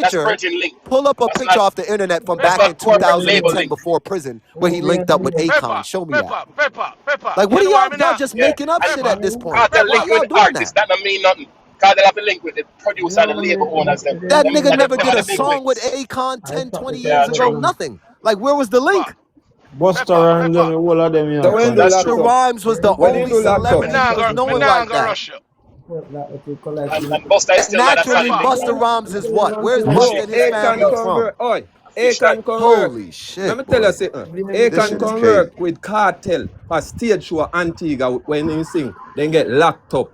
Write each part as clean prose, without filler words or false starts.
That's picture. Virgin Link. Pull up a That's picture not off the internet from that's back Pepper, in not corporate label 2010 link. before prison where he linked up with Akon. Pepper, Show me that. Pepper, Pepper, Pepper. Like, what You are know what I mean y'all now? just Yeah. making up And shit Pepper, at this point? Cartel Why Pepper. link y'all with doing artists, that? that don't mean nothing. Cartel have a link with the producer and the label owners them. That Them nigga that never them did are a the big song with links. Akon 10, 20 Yeah, years ago. true. Nothing. Like, where was the Pepper, link? Buster Pepper, Rhymes and Pepper. the whole of them, So yeah, when you con. That's locked Busta true. up? Rhymes was the When you only do locked up? Me celebrity. nah There was go, no me one nah like go that. rush you. And Busta is still not a Naturally, solid link. Busta Rhymes is what? Where's Bro, Busta Fishy. and his Akon family can from? work. Oi, Fish that. Akon can work. Holy Let shit, me tell you boy. something. This Akon shit is can crazy. work with Cartel for stage show Antigua when he sing. Then get locked up.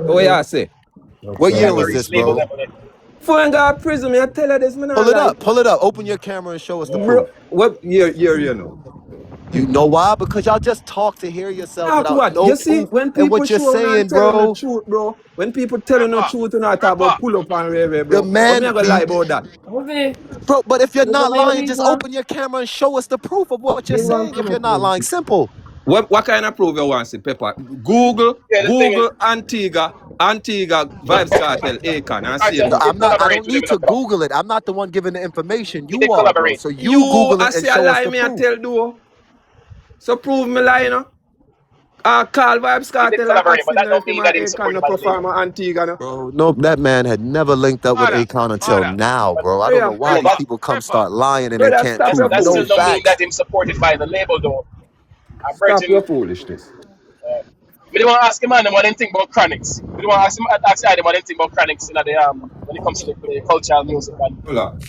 What you say? What Yeah, year no was reach this, label bro? level then. Foreign guy prison, me I tell you this, man, I Pull it lie. up. Pull it up. Open your camera and show us the Bro, proof. what year you know? You know why? Because y'all just talk to hear yourself Talk without what? no You see, proof when and people what you're show and saying, tell on the bro. truth, bro. When people tell on the Pepper, truth, you know, talk Pepper. about pull up and rave, The bro. But me man, I gonna lie about that. bro, but if you're not lying, just open your camera and show us the proof of what you're saying if you're not lying. Simple. What kind of proof you want to see, Pepper? Google, Yeah, the thing is, Antigua, Vybzkartel, Akon, and see Cartel No, them. did I'm not, I collaborate don't with him need in a to club. Google it. I'm not the one giving the information. He You did are, bro. collaborate. So you You, Google I it and see a show us lie, the me I proof. tell do. So prove me lie, you know. Call He did Vybzkartel and collaborate, ask but him that now if don't him mean and that him Akon no supported by the label. perform at Antigua, no. Bro, nope, that man had never linked up with Father, Akon until Father. now, But bro. I don't know Yeah, why no, these but people come Pepper. start lying and they brother, can't stop that your prove that no still don't mean foolishness. that facts. him supported by the label though. I'm Stop your Virgin. foolishness. We don't want to ask him man what they think about Chronics. We don't want to ask him what they think about Chronics in the when it comes to the cultural music and Hold on.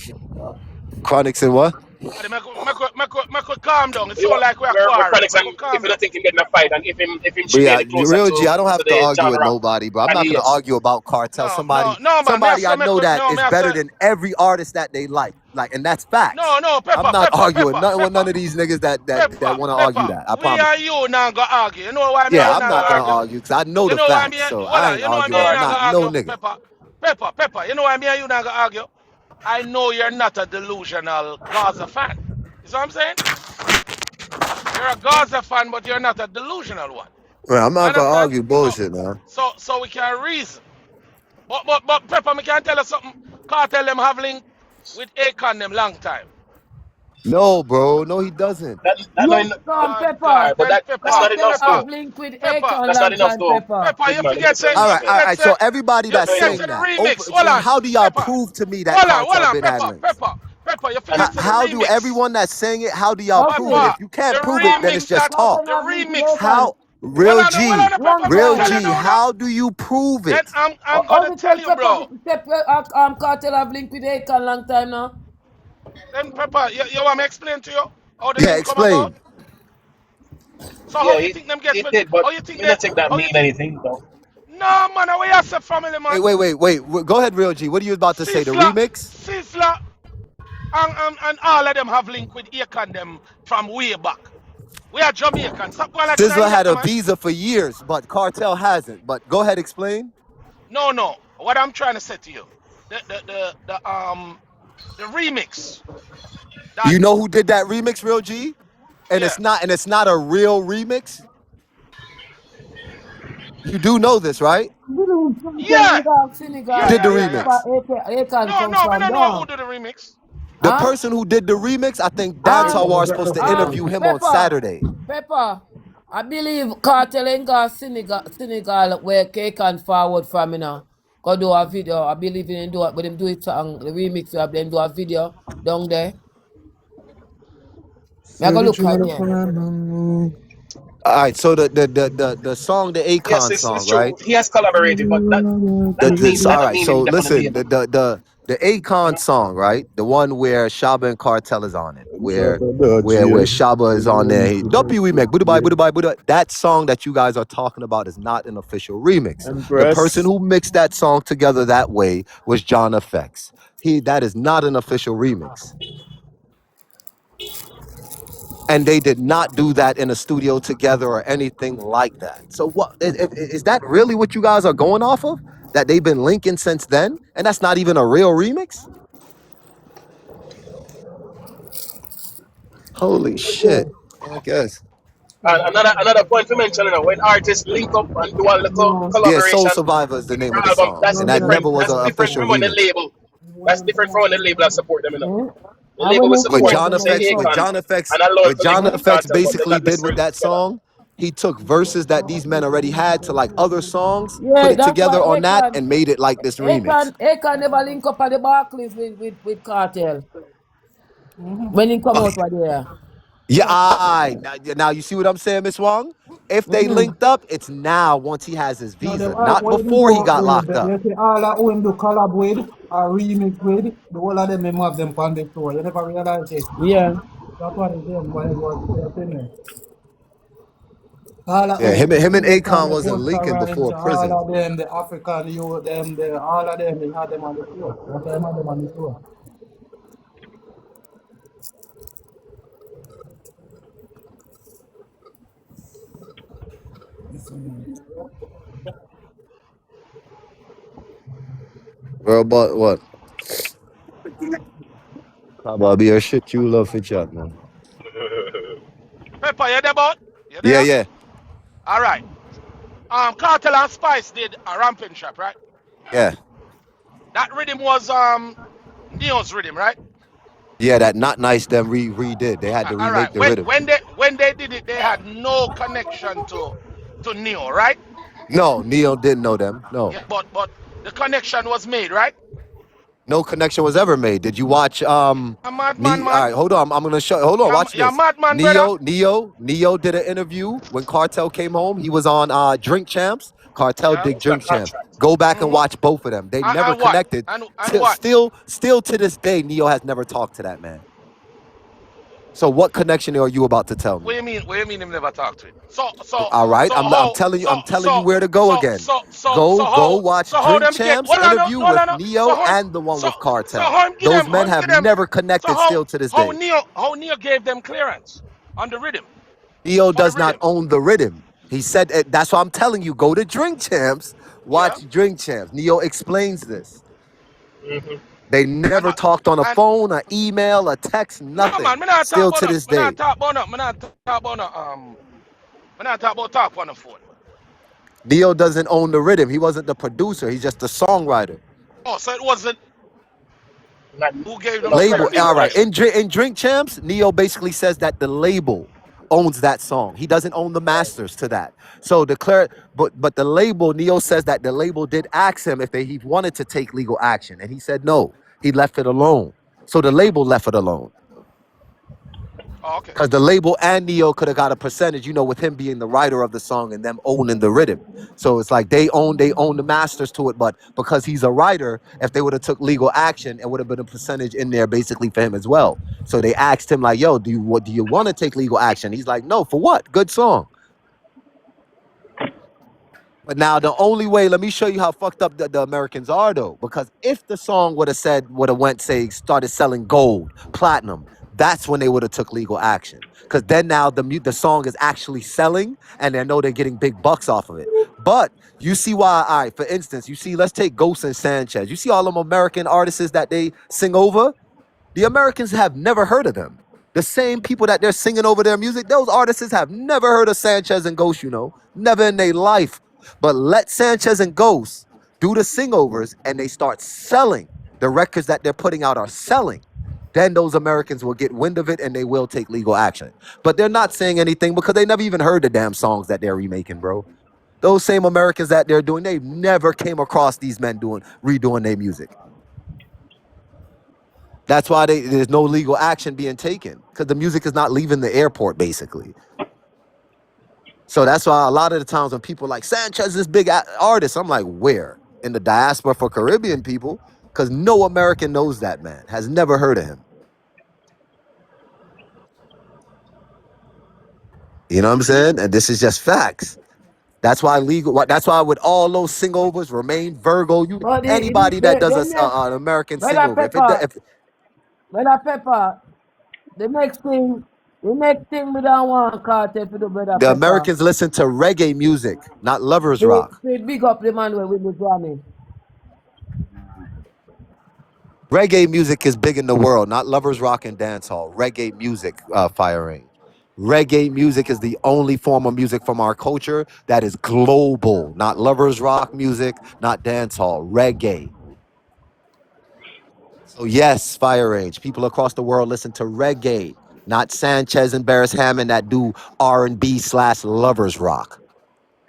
Chronics and what? Father, make we calm down. It we sound want like we are where quarreling. Chronics Make and we if calm you down. don't think him getting a fight and if him But should be yeah, any closer real G, I don't to have to the argue with genre nobody, bro. I'm and not he gonna is. argue about Cartel. No, man. Me I Somebody say I know that no, is me I better say than every artist that they like, and that's facts. no, I'm Pepper, not Pepper, arguing Pepper, nothing with Pepper, none of these niggas that Pepper, want to argue Pepper. that. I We promise. and you now go argue. You know why me and Yeah, you I'm now go not gonna argue? argue because I know You the know why me facts. and So hold I on, ain't you know why me arguing and All you with right. now go not no argue? nigga. Pepper. You know why me and you now go argue? I know you're not a delusional Gaza fan. You see what I'm saying? You're a Gaza fan, but you're not a delusional one. Man, I'm You not gonna understand? argue bullshit, man. So we can reason. But Pepper, me can tell you something. Cartel them have link with Akon them long time. No, bro. No, he doesn't. That not enough. God, But then that's not enough Pepper, though. Pepper, That's not enough though. Pepper, Big you man, let me forget tell say, you. All right. So everybody you that's No forget enough. say saying the that, remix. so how do y'all Pepper. prove to me that Cartel been had links? Pepper, you And forget say the How do remix. everyone that's saying it? How do y'all prove it? Pepper, If you the can't prove it, then it's remix just that talk. the remix. How real G, Pepper, me real tell you G? now, no. How do you prove Then it? I'm gonna tell you, bro. Cartel have link with Akon long time now. Then Pepper, you want me explain to you how the Yeah, link come about? explain. So yeah, how you think them get he did, but how you think me not think that how you mean think anything though. no man, how you say family man? Wait. Go ahead, real G. What are you about to say? The remix? Sizzler, and all of them have link with Akon them from way back. We are Jamaican. Stop going like Sizzler had Jamaica, a man. visa for years, but Cartel hasn't. But go ahead, explain. No. What I'm trying to say to you, the remix that You know who did that remix, real G? And yeah it's not a real remix. You do know this, right? yeah Who yeah did yeah the yeah yeah. remix? No, me don't know who did the remix. The person who did the remix, I think Dansawar is supposed to interview him on Saturday. Pepper. I believe Cartel ain't got Senegal where Akon forward from you know. Go do a video. I believe in do it, but them do it song, the remix of them do a video down there. Me I go look again. All right, so the song, the Yes, Akon it's song, true. right? He has collaborated, but that All don't right, mean so him definitely listen, label. the Akon song, right? The one where Shaba and Cartel is on it, where Shaba is on there. Don't we make Buddha. That song that you guys are talking about is not an official remix. The person Empress. who mixed that song together that way was John Effects. That is not an official remix. And they did not do that in a studio together or anything like that. So what is that really what you guys are going off of? That they've been linking since then? And that's not even a real remix? Holy shit. I guess. And another point to mention, when artists link up and do a little Yeah, Soul collaboration Survivor is the name of for the album, song. that's And that different. never was That's an different official from when the remix. That's different from when the label support them, you know. Mm. The And label when will them What come support, out, John them say have Effects, Akon trouble. and allow what for Link John Up with Effects Cartel, but they're basically not did with necessarily that together. song, he took verses that these men already had to like other songs, put Yeah, it that's why together on that, and made it like this remix. Akon never link up at the Barclays with Cartel when he come Okay. out right there. Yeah, now you see what I'm saying, Miss Wong? If they Mm-hmm. linked up, it's now once he has his Now them visa, all not what him before he got do locked up. you see all of who him do collab with or remix with, the whole of them him have them on the tour. You never realize it. Yeah. That's what it is, what it was saying. All of Yeah, who him and Jamaican, Akon the wasn't Busta linking Rhymes, before all prison. of them, the African youth, them, all of them, they had them on the tour. That's why they had them on the tour. Bro, but what? Bobby, your shit you love for chat, man. Pepper, you there, bud? You Yeah, there? yeah, All right. Cartel and Spice did a ramping shop, right? yeah. That rhythm was Neo's rhythm, right? Yeah, that not nice them redid. They had to All right. remake the rhythm. When they did it, they had no connection to Neo, right? No, Neo didn't know them. No. Yeah, but the connection was made, right? No connection was ever made. Did you watch A madman, me? All man. right, hold on. I'm gonna show. Hold on, watch You're this. madman, brother. Neo did an interview when Cartel came home. He was on Drink Champs. Cartel Yeah. did It's not Drink Champs. contract. Go back and Mm-hmm. watch both of them. They never And what? connected. And what? Still to this day, Neo has never talked to that man. So what connection are you about to tell What me? do you mean? What do you mean him never talk to him? All right, I'm telling you where to go again. Go watch How Drink them get? Champs Hold on, no, interview hold with on, no. Neo and the one with So Cartel. how him get Those them? How men him have get them? never So connected still to this day. How Neo gave them clearance on the rhythm Neo for the does not rhythm? own the rhythm. He said that's why I'm telling you, go to Drink Champs, Yeah. watch Drink Champs. Neo explains this. Mm-hmm. They And never talked on a and phone, a email, a text, no nothing. man, me not talk Still about to no, this me not day. talk about no, me not talk about no, me not talk about talk on the phone. Neo doesn't own the rhythm. He wasn't the producer. He's just the songwriter. Oh, so it wasn't Not, who gave they're them the not Label, crediting clearance. all the right. artist. In Drink Champs, Neo basically says that the label owns that song. He doesn't own the Right. masters to that. So but the label, Neo says that the label did ask him if he wanted to take legal action, and he said no. He left it alone. So the label left it alone. Oh, okay. Because the label and Neo could have got a percentage, with him being the writer of the song and them owning the rhythm. So it's like they own the masters to it, but because he's a writer, if they would have took legal action, it would have been a percentage in there basically for him as well. So they asked him like, "Yo, do you want to take legal action?" He's like, "No, for what? Good song." But now the only way, let me show you how fucked up the Americans are though. Because if the song would have went, say, started selling gold, platinum, that's when they would have took legal action. Because then now the song is actually selling and they know they're getting big bucks off of it. But you see why, all right, for instance, let's take Ghost and Sanchez. You see all them American artists that they sing over? The Americans have never heard of them. The same people that they're singing over their music, those artists have never heard of Sanchez and Ghost, never in their life. But let Sanchez and Ghost do the sing-overs and they start selling. The records that they're putting out are selling. Then those Americans will get wind of it and they will take legal action. But they're not saying anything because they never even heard the damn songs that they're remaking, bro. Those same Americans that they're doing, they never came across these men redoing their music. That's why there's no legal action being taken because the music is not leaving the airport, basically. So that's why a lot of the times when people are like Sanchez is big artist, I'm like, where? In the diaspora for Caribbean people? Because no American knows that man, has never heard of him. You know what I'm saying? And this is just facts. That's why That's why with all those sing-overs, Remain, Virgo, But anybody that does an American Brother sing-over, Pepper, Brother Pepper, the next thing we don't want Cartel to do, Brother the Pepper. Americans listen to reggae music, not lovers They, rock. they big up the man with the Grammy. Reggae music is big in the world, not lovers rock and dance hall. Reggae music, firing. Reggae music is the only form of music from our culture that is global, not lovers rock music, not dance hall. Reggae. So yes, Fire Age. People across the world listen to reggae, not Sanchez and Barris Hammond that do R&B/lovers rock.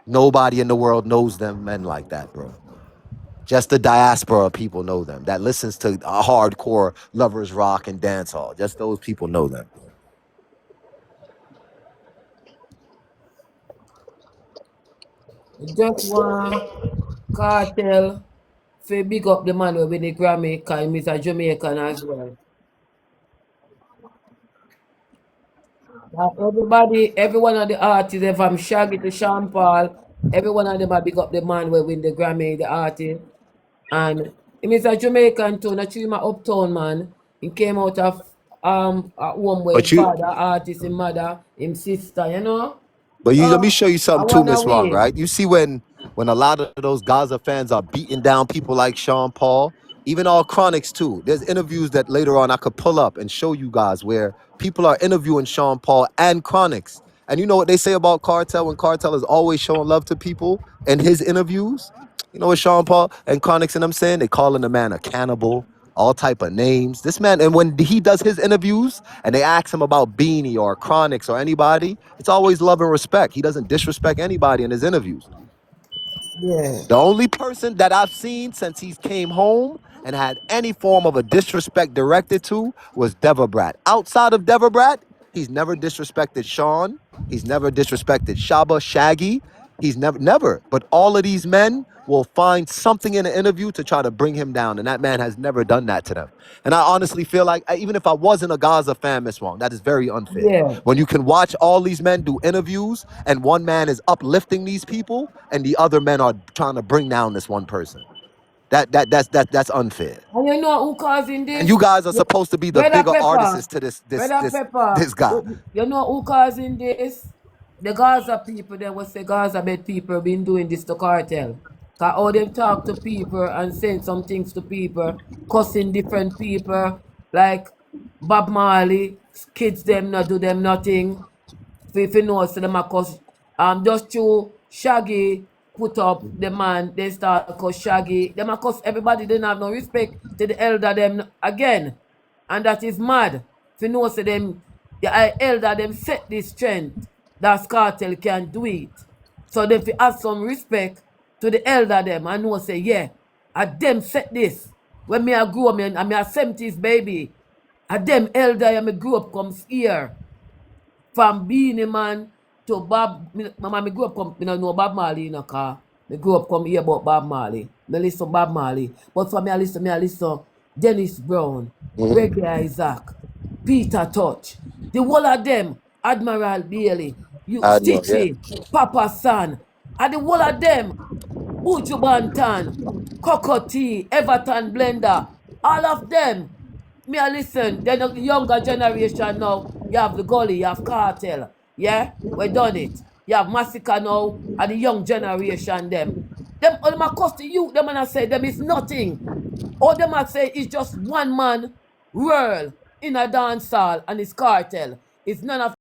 Nobody in the world knows them men like that, bro. Just the diaspora of people know them. That listens to hardcore lovers rock and dance hall. Just those people know them. Just one cartel for big up the man who win the Grammy, cause he's a Jamaican as well. Everybody, every one of the artists, if I'm Shaggy to Sean Paul, every one of them are big up the man who win the Grammy, the artist. And he is a Jamaican too, not my uptown man. He came out of a home where his But you father, artist, his mother, his sister, you know? But you let me So show you I something too, wanna Miss Wrong, win. right? You see when a lot of those Gaza fans are beating down people like Sean Paul, even all Chronics too. There's interviews that later on I could pull up and show you guys where people are interviewing Sean Paul and Chronics. And you know what they say about Cartel when Cartel is always showing love to people in his interviews? You know what Sean Paul and Chronics and I'm saying? They calling the man a cannibal, all type of names. This man, and when he does his interviews and they ask him about Beanie or Chronics or anybody, it's always love and respect. He doesn't disrespect anybody in his interviews. Yeah. The only person that I've seen since he came home and had any form of a disrespect directed to was Devabrat. Outside of Devabrat, he's never disrespected Sean. He's never disrespected Shaba, Shaggy. He's never. But all of these men will find something in an interview to try to bring him down, and that man has never done that to them. And I honestly feel like, even if I wasn't a Gaza fan, Miss Wong, that is very unfair. Yeah. When you can watch all these men do interviews and one man is uplifting these people and the other men are trying to bring down this one person. That's unfair. And you know who causing And this? you guys are supposed to be the Brother bigger Pepper. artists to Brother Pepper. this guy. You know who causing this? The Gaza people, they will say Gaza bed people been doing this to cartel. Cause how them talk to people and saying some things to people, cussing different people, like Bob Marley, kids them not do them nothing. If you know, so them a cuss. Just to Shaggy put up the man, they start cuss Shaggy. Them a cuss everybody, they don't have no respect to the elder them again. And that is mad. If you know, so them, the elder them set this trend. That cartel can do it. So they fi have some respect to the elder them and know say, yeah, I them set this. When me I grew up, I'm a 70s baby. I them elder I me grew up comes here. From Beanie Man to Bob, mama, me grew up come, me no know Bob Marley in a car. Me grew up come here about Bob Marley. Me listen Bob Marley. But for me, I listen Dennis Brown, Reggae Isaac, Peter Touch. The whole of them, Admiral Bailey, you I know, yeah. Stitchy, Papa San, and the whole of them, Buju Banton, Coco T, Everton Blender, all of them. Me a listen, then the younger generation now, you have the gully, you have cartel, yeah? We done it. You have massacre now, and the young generation them. Them all them a cost to you, them and I say them is nothing. All them a say is just one man world in a dance hall and it's cartel. It's none of